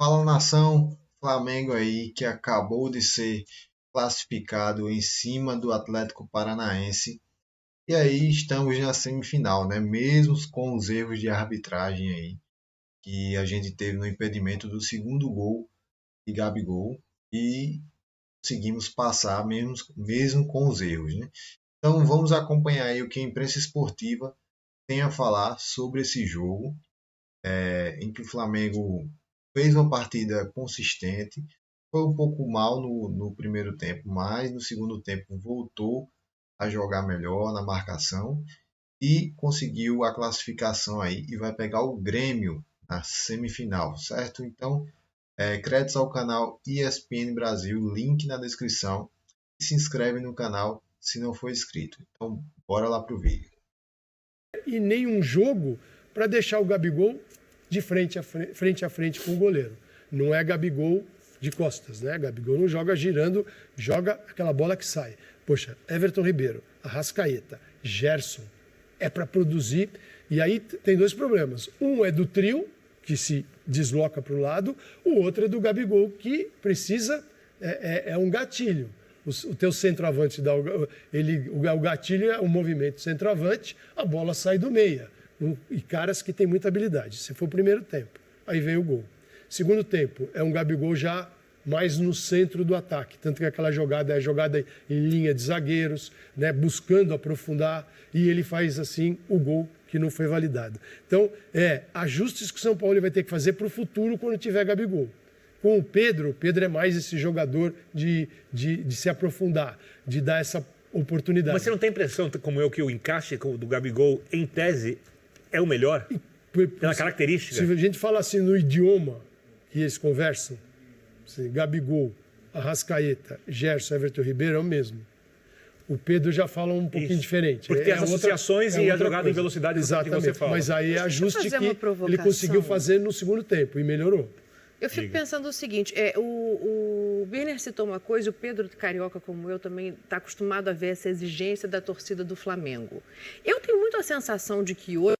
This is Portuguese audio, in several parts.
Fala nação, Flamengo aí que acabou de ser classificado em cima do Atlético Paranaense. E aí estamos na semifinal, né? Mesmo com os erros de arbitragem aí que a gente teve no impedimento do segundo gol de Gabigol e conseguimos passar mesmo com os erros, né? Então vamos acompanhar aí o que a imprensa esportiva tem a falar sobre esse jogo, em que o Flamengo fez uma partida consistente, foi um pouco mal no primeiro tempo, mas no segundo tempo voltou a jogar melhor na marcação e conseguiu a classificação aí e vai pegar o Grêmio na semifinal, certo? Então, créditos ao canal ESPN Brasil, link na descrição, e se inscreve no canal se não for inscrito. Então, bora lá pro vídeo. E nenhum jogo para deixar o Gabigol de frente a frente com o goleiro. Não é Gabigol de costas, né? Gabigol não joga girando, joga aquela bola que sai. Poxa, Everton Ribeiro, Arrascaeta, Gerson, é para produzir. E aí tem dois problemas. Um é do trio, que se desloca para o lado, o outro é do Gabigol, que precisa, é um gatilho. O teu centroavante dá o gatilho é o movimento centroavante, a bola sai do meia. E caras que têm muita habilidade. Se for o primeiro tempo, aí vem o gol. Segundo tempo, é um Gabigol já mais no centro do ataque. Tanto que aquela jogada é a jogada em linha de zagueiros, né, buscando aprofundar, e ele faz assim o gol que não foi validado. Então, ajustes que o São Paulo vai ter que fazer para o futuro quando tiver Gabigol. Com o Pedro é mais esse jogador de se aprofundar, de dar essa oportunidade. Mas você não tem impressão, como eu, que o encaixe do Gabigol, em tese, é o melhor? Pela característica? Se a gente fala assim no idioma que eles conversam, assim, Gabigol, Arrascaeta, Gerson, Everton Ribeiro é o mesmo. O Pedro já fala um pouquinho diferente. Porque tem as associações e a jogada em velocidade que você fala. Mas aí é ajuste que ele conseguiu fazer no segundo tempo e melhorou. Eu fico pensando o seguinte, o Birner citou uma coisa, o Pedro Carioca, como eu, também está acostumado a ver essa exigência da torcida do Flamengo. Eu tenho muito a sensação de que hoje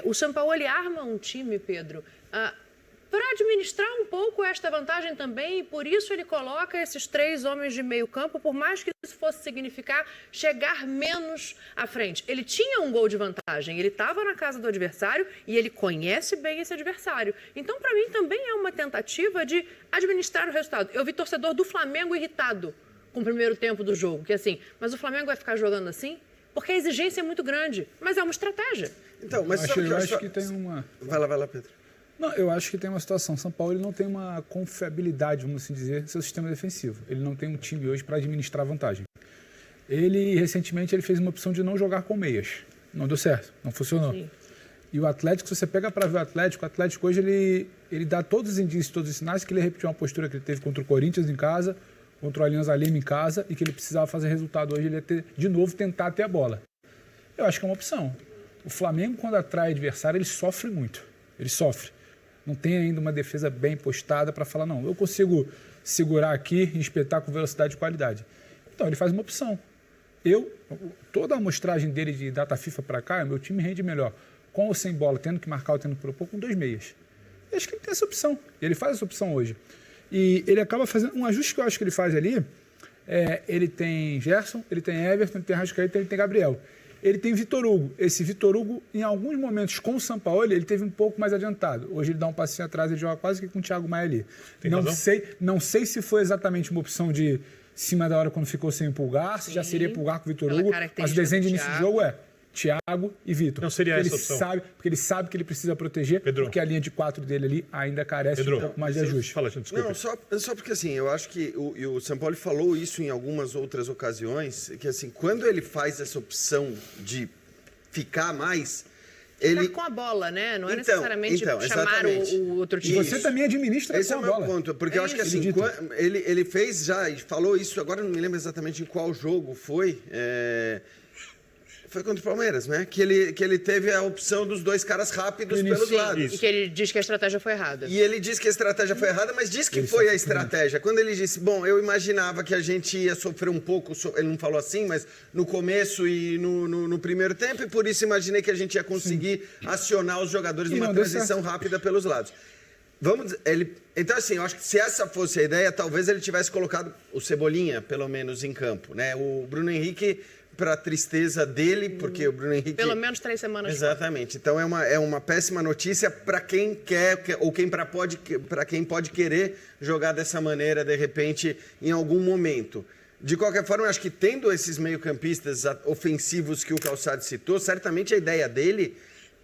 o Sampaoli arma um time, Pedro, para administrar um pouco esta vantagem também, e por isso ele coloca esses três homens de meio campo, por mais que isso fosse significar chegar menos à frente. Ele tinha um gol de vantagem, ele estava na casa do adversário e ele conhece bem esse adversário. Então, para mim, também é uma tentativa de administrar o resultado. Eu vi torcedor do Flamengo irritado com o primeiro tempo do jogo, que assim, mas o Flamengo vai ficar jogando assim? Porque a exigência é muito grande, mas é uma estratégia. Então, mas eu acho que tem uma... Vai lá, Pedro. Não, eu acho que tem uma situação. São Paulo ele não tem uma confiabilidade, vamos assim dizer, no seu sistema defensivo. Ele não tem um time hoje para administrar vantagem. Recentemente, ele fez uma opção de não jogar com meias. Não deu certo, não funcionou. Sim. E o Atlético, se você pega para ver o Atlético hoje, ele dá todos os indícios, todos os sinais que ele repetiu uma postura que ele teve contra o Corinthians em casa, contra o Alianza Lima em casa, e que ele precisava fazer resultado hoje, ele ia ter, de novo, tentar ter a bola. Eu acho que é uma opção. O Flamengo, quando atrai adversário, ele sofre muito. Ele sofre. Não tem ainda uma defesa bem postada para falar, não, eu consigo segurar aqui e espetar com velocidade e qualidade. Então, ele faz uma opção. Toda a amostragem dele de data FIFA para cá, meu time rende melhor. Com ou sem bola, tendo que marcar ou tendo que propor, com 2 meias. Eu acho que ele tem essa opção. Ele faz essa opção hoje. E ele acaba fazendo um ajuste que eu acho que ele faz ali. Ele tem Gerson, ele tem Everton, ele tem Arrascaeta, ele tem Gabriel. Ele tem Vitor Hugo. Esse Vitor Hugo, em alguns momentos com o Sampaoli, ele teve um pouco mais adiantado. Hoje ele dá um passinho atrás, ele joga quase que com o Thiago Maia ali. Não sei se foi exatamente uma opção de cima da hora quando ficou sem o Pulgar, se já seria Pulgar com o Vitor Hugo, mas o desenho de início de jogo é Thiago e Vitor. Não seria essa opção? Porque ele sabe que ele precisa proteger, Pedro. Porque a linha de 4 dele ali ainda carece de um pouco mais de ajuste. Fala, desculpa. Não, só porque assim, eu acho que o Sampaoli falou isso em algumas outras ocasiões, que assim, quando ele faz essa opção de ficar mais, ele... com a bola, né? Não é necessariamente chamar o outro time. E você também administra esse com a bola. Esse é o meu ponto, porque eu acho que assim, ele fez já, e falou isso, agora não me lembro exatamente em qual jogo foi, foi contra o Palmeiras, né? Que ele teve a opção dos dois caras rápidos pelos lados. E que ele diz que a estratégia foi errada. E ele diz que a estratégia foi errada, mas diz que foi a estratégia. Quando ele disse, bom, eu imaginava que a gente ia sofrer um pouco, ele não falou assim, mas no começo e no primeiro tempo, e por isso imaginei que a gente ia conseguir acionar os jogadores numa transição rápida pelos lados. Vamos dizer, então, assim, eu acho que se essa fosse a ideia, talvez ele tivesse colocado o Cebolinha, pelo menos, em campo, né? O Bruno Henrique, para tristeza dele, porque o Bruno Henrique... Pelo menos 3 semanas. Exatamente. Então, é uma péssima notícia para quem quer, ou para quem pode querer jogar dessa maneira, de repente, em algum momento. De qualquer forma, eu acho que tendo esses meio-campistas ofensivos que o Calçado citou, certamente a ideia dele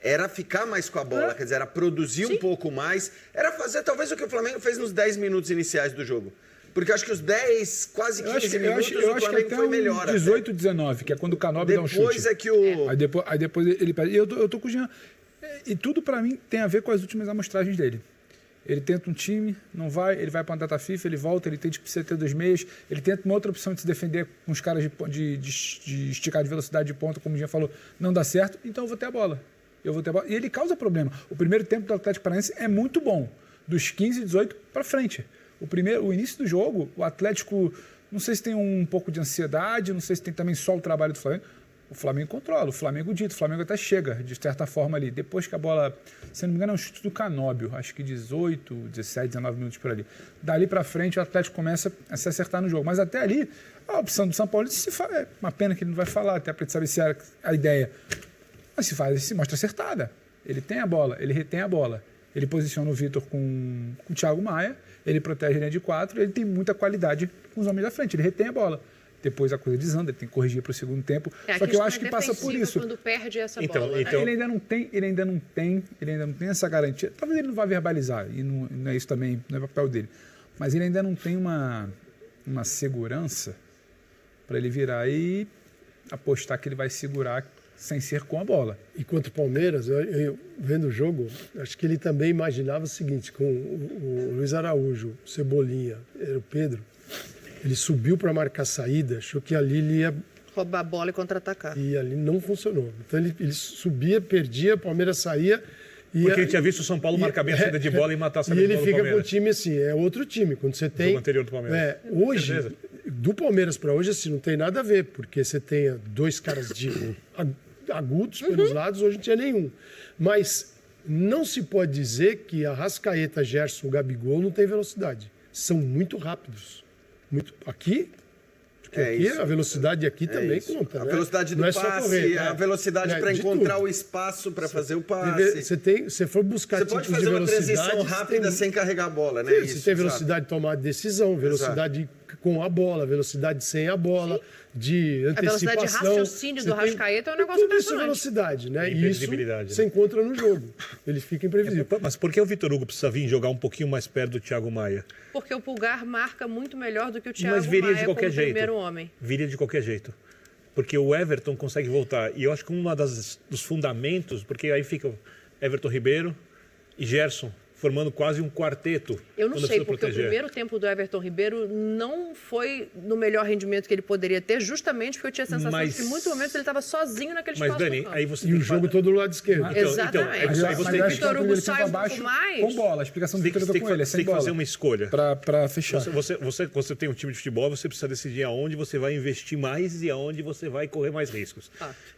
era ficar mais com a bola, quer dizer, era produzir um pouco mais, era fazer talvez o que o Flamengo fez nos 10 minutos iniciais do jogo. Porque eu acho que os 10, quase 15 minutos, o Flamengo foi melhor. 18, 19, que é quando o Canóbio dá um chute. Depois é que o... Aí depois ele pede. Eu tô com o Jean. E tudo pra mim tem a ver com as últimas amostragens dele. Ele tenta um time, não vai, ele vai para uma data FIFA, ele volta, ele tenta que precisa ter 2 meias, ele tenta uma outra opção de se defender com os caras de esticar de velocidade de ponta, como o Jean falou, não dá certo, então eu vou ter a bola. E ele causa problema. O primeiro tempo do Atlético Paranaense é muito bom, dos 15, 18 para frente. O início do jogo, o Atlético, não sei se tem um pouco de ansiedade, não sei se tem também só o trabalho do Flamengo. O Flamengo controla, o Flamengo dita, o Flamengo até chega, de certa forma, ali. Depois que a bola, se não me engano, é um chute do Canóbio, acho que 18, 17, 19 minutos por ali. Dali para frente, o Atlético começa a se acertar no jogo. Mas até ali, a opção do São Paulo é uma pena que ele não vai falar, até para saber se era a ideia. Mas se mostra acertada. Ele tem a bola, ele retém a bola. Ele posiciona o Vitor com o Thiago Maia, ele protege a linha de 4, ele tem muita qualidade com os homens da frente, ele retém a bola. Depois a coisa desanda, ele tem que corrigir para o segundo tempo. Só que eu acho que passa por isso. Quando perde essa bola, né? Ele ainda não tem essa garantia. Talvez ele não vá verbalizar, e não é isso também, não é papel dele. Mas ele ainda não tem uma segurança para ele virar e apostar que ele vai segurar sem ser com a bola. E contra o Palmeiras, eu vendo o jogo, acho que ele também imaginava o seguinte, com o Luiz Araújo, o Cebolinha, o Pedro, ele subiu para marcar a saída, achou que ali ele ia roubar a bola e contra-atacar. E ali não funcionou. Então ele subia, perdia, o Palmeiras saía. Porque ele tinha visto o São Paulo marcar bem a saída de bola e matar a saída de bola do Palmeiras. E ele fica com o time assim, é outro time. Quando você tem... O jogo anterior do Palmeiras. Hoje, do Palmeiras para hoje, assim, não tem nada a ver, porque você tem 2 caras agudos pelos lados, hoje não tinha nenhum. Mas não se pode dizer que a Arrascaeta, Gerson, o Gabigol não tem velocidade. São muito rápidos. Aqui, a velocidade aqui também conta. A velocidade do passe, a velocidade para encontrar o espaço para fazer o passe. Você for buscar tipos de velocidade... Você pode fazer uma transição rápida sem carregar a bola, né? Você tem velocidade de tomar decisão, velocidade com a bola, velocidade sem a bola, de antecipação. A velocidade de raciocínio do Arrascaeta é um negócio impressionante. Tudo isso é velocidade, né? E isso você encontra no jogo. Ele fica imprevisível. Mas por que o Vitor Hugo precisa vir jogar um pouquinho mais perto do Thiago Maia? Porque o Pulgar marca muito melhor do que o Thiago Mas viria Maia de qualquer como jeito. primeiro homem. Viria de qualquer jeito. Porque o Everton consegue voltar. E eu acho que dos fundamentos, porque aí fica Everton Ribeiro e Gerson, formando quase um quarteto. Eu não sei, porque o primeiro tempo do Everton Ribeiro não foi no melhor rendimento que ele poderia ter, justamente porque eu tinha a sensação de que em muitos momentos ele estava sozinho naquele espaço. Mas, Dani, aí você e o jogo todo do lado esquerdo. Exatamente. Aí você tem que... Vitor Hugo sai um pouco mais. Com bola, a explicação do Vitor Hugo com ele, sem bola. Você tem que fazer uma escolha. Para fechar. Você tem um time de futebol, você precisa decidir aonde você vai investir mais e aonde você vai correr mais riscos.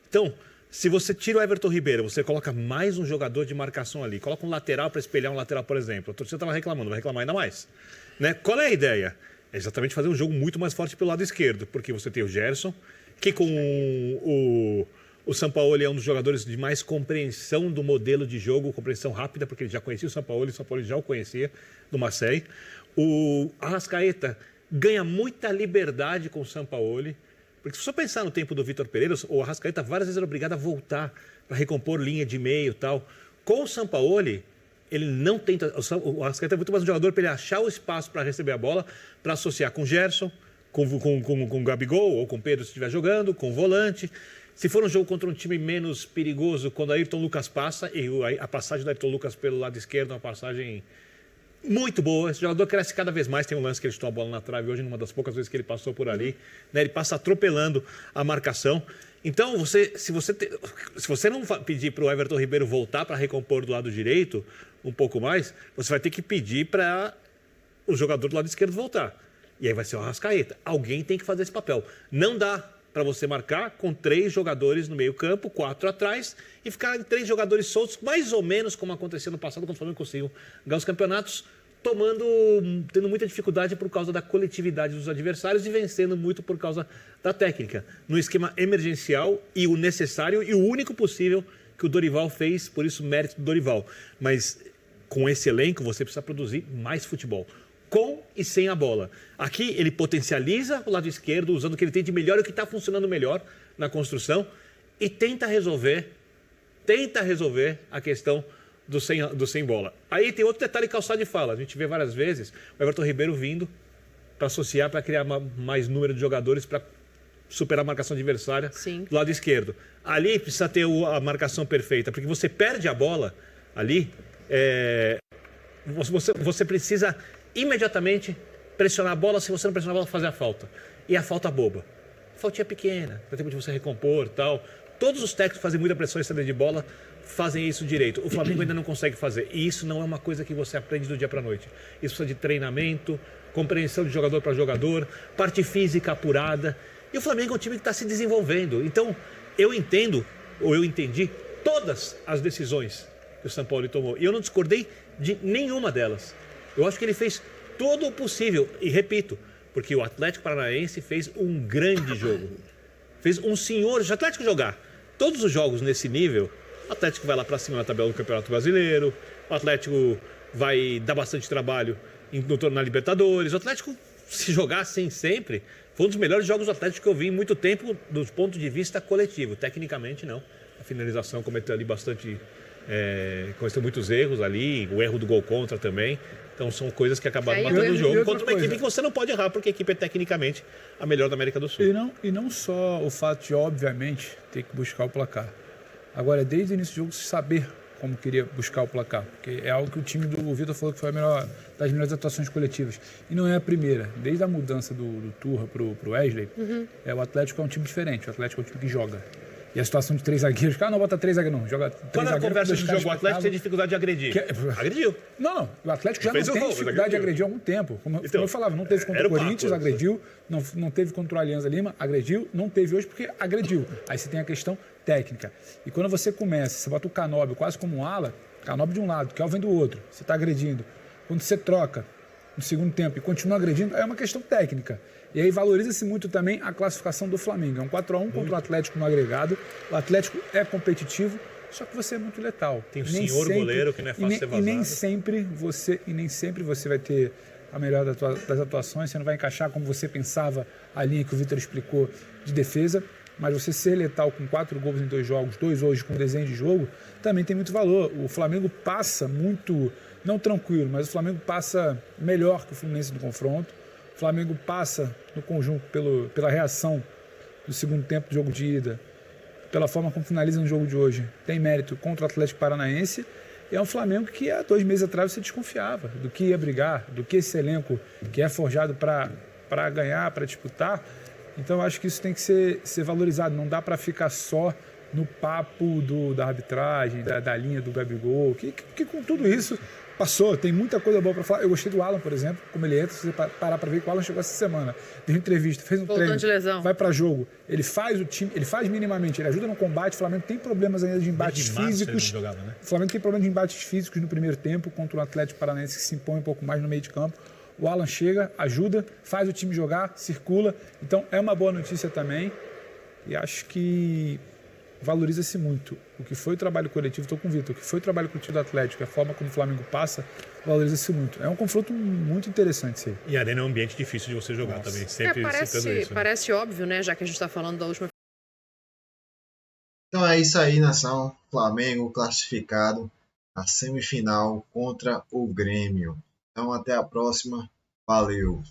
Então... Se você tira o Everton Ribeiro, você coloca mais um jogador de marcação ali, coloca um lateral para espelhar um lateral, por exemplo. A torcida estava reclamando, vai reclamar ainda mais. Né? Qual é a ideia? É exatamente fazer um jogo muito mais forte pelo lado esquerdo, porque você tem o Gerson, que com o Sampaoli é um dos jogadores de mais compreensão do modelo de jogo, compreensão rápida, porque ele já conhecia o Sampaoli já o conhecia, do Marseille. O Arrascaeta ganha muita liberdade com o Sampaoli. Porque se você pensar no tempo do Vitor Pereira, o Arrascaeta várias vezes era obrigado a voltar para recompor linha de meio e tal. Com o Sampaoli, ele não tenta... O Arrascaeta é muito mais um jogador para ele achar o espaço para receber a bola, para associar com o Gerson, com o Gabigol ou com o Pedro se estiver jogando, com o volante. Se for um jogo contra um time menos perigoso, quando a Ayrton Lucas passa, e a passagem do Ayrton Lucas pelo lado esquerdo é uma passagem... muito boa, esse jogador cresce cada vez mais. Tem um lance que ele chutou a bola na trave hoje, numa das poucas vezes que ele passou por ali, né? Ele passa atropelando a marcação. Então, se você não pedir para o Everton Ribeiro voltar para recompor do lado direito um pouco mais, você vai ter que pedir para o jogador do lado esquerdo voltar. E aí vai ser o Arrascaeta. Alguém tem que fazer esse papel. Não dá para você marcar com 3 jogadores no meio campo, 4 atrás, e ficar em 3 jogadores soltos, mais ou menos como aconteceu no passado, quando o Flamengo conseguiu ganhar os campeonatos, tendo muita dificuldade por causa da coletividade dos adversários e vencendo muito por causa da técnica. No esquema emergencial e o necessário e o único possível que o Dorival fez, por isso mérito do Dorival. Mas com esse elenco você precisa produzir mais futebol, com e sem a bola. Aqui ele potencializa o lado esquerdo, usando o que ele tem de melhor e o que está funcionando melhor na construção e tenta resolver a questão do sem bola. Aí tem outro detalhe que Calçade fala. A gente vê várias vezes o Everton Ribeiro vindo para associar, para criar mais número de jogadores para superar a marcação adversária do lado esquerdo. Ali precisa ter a marcação perfeita, porque você perde a bola ali, você precisa imediatamente pressionar a bola. Se você não pressionar a bola, fazer a falta. E a falta boba. Faltinha pequena, para tempo de você recompor e tal. Todos os técnicos fazem muita pressão em saída de bola, fazem isso direito. O Flamengo ainda não consegue fazer. E isso não é uma coisa que você aprende do dia para a noite. Isso precisa de treinamento, compreensão de jogador para jogador, parte física apurada. E o Flamengo é um time que está se desenvolvendo. Então, eu entendi todas as decisões que o São Paulo tomou. E eu não discordei de nenhuma delas. Eu acho que ele fez todo o possível. E repito, porque o Atlético Paranaense fez um grande jogo. Fez um senhor... Se o Atlético jogar todos os jogos nesse nível, o Atlético vai lá para cima na tabela do Campeonato Brasileiro, o Atlético vai dar bastante trabalho na Libertadores. O Atlético, se jogar assim sempre, foi um dos melhores jogos do Atlético que eu vi em muito tempo, do ponto de vista coletivo. Tecnicamente, não. A finalização cometeu ali cometeu muitos erros ali, o erro do gol contra também. Então são coisas que acabaram matando o jogo contra uma equipe que você não pode errar, porque a equipe é tecnicamente a melhor da América do Sul. E não só o fato de, obviamente, ter que buscar o placar. Agora, desde o início do jogo, saber como queria buscar o placar. Porque é algo que o time do Vitor falou que foi das melhores atuações coletivas. E não é a primeira. Desde a mudança do Turra para o Wesley, o Atlético é um time diferente. O Atlético é um time que joga. E a situação de 3 zagueiros, não bota 3 zagueiros não, joga 3 Quando zagueiros. Quando a conversa de jogo, o Atlético tem dificuldade de agredir. Agrediu. Não, o Atlético já não tem dificuldade de agredir há algum tempo. Como eu falava, não teve contra o Corinthians, agrediu, não teve contra o Alianza Lima, agrediu, não teve hoje porque agrediu. Aí você tem a questão técnica. E quando você bota o Canóbio quase como um ala, Canóbio de um lado, Kelvin do outro, você está agredindo. Quando você troca no segundo tempo e continua agredindo, é uma questão técnica. E aí valoriza-se muito também a classificação do Flamengo. É um 4-1 contra o Atlético no agregado. O Atlético é competitivo, só que você é muito letal. Tem o senhor goleiro que não é fácil ser vazado. E nem sempre você vai ter a melhor das atuações. Você não vai encaixar como você pensava a linha que o Vitor explicou de defesa. Mas você ser letal com 4 gols em 2 jogos, 2 hoje com desenho de jogo, também tem muito valor. O Flamengo passa muito, não tranquilo, mas o Flamengo passa melhor que o Fluminense no confronto. O Flamengo passa no conjunto pela reação do segundo tempo do jogo de ida, pela forma como finaliza no jogo de hoje. Tem mérito contra o Atlético Paranaense. E é um Flamengo que há 2 meses atrás você desconfiava do que ia brigar, do que esse elenco que é forjado para ganhar, para disputar. Então eu acho que isso tem que ser valorizado. Não dá para ficar só no papo da arbitragem, da linha do Gabigol, que com tudo isso passou, tem muita coisa boa para falar. Eu gostei do Alan, por exemplo, como ele entra, se você parar para ver que o Alan chegou essa semana, deu entrevista, fez um treino, de lesão, vai para jogo, ele faz o time, ele faz minimamente, ele ajuda no combate. O Flamengo tem problemas ainda de embates físicos. Jogava, né? O Flamengo tem problema de embates físicos no primeiro tempo contra o Atlético Paranaense, que se impõe um pouco mais no meio de campo. O Alan chega, ajuda, faz o time jogar, circula. Então é uma boa notícia também. E acho que valoriza-se muito o que foi o trabalho coletivo. Estou com o Vitor, o que foi o trabalho coletivo do Atlético, a forma como o Flamengo passa, valoriza-se muito. É um confronto muito interessante isso aí. E a Arena é um ambiente difícil de você jogar também. Sempre citando isso, né? Parece óbvio, né? Já que a gente está falando da última. Então é isso aí, nação. Flamengo classificado na semifinal contra o Grêmio. Então até a próxima. Valeu!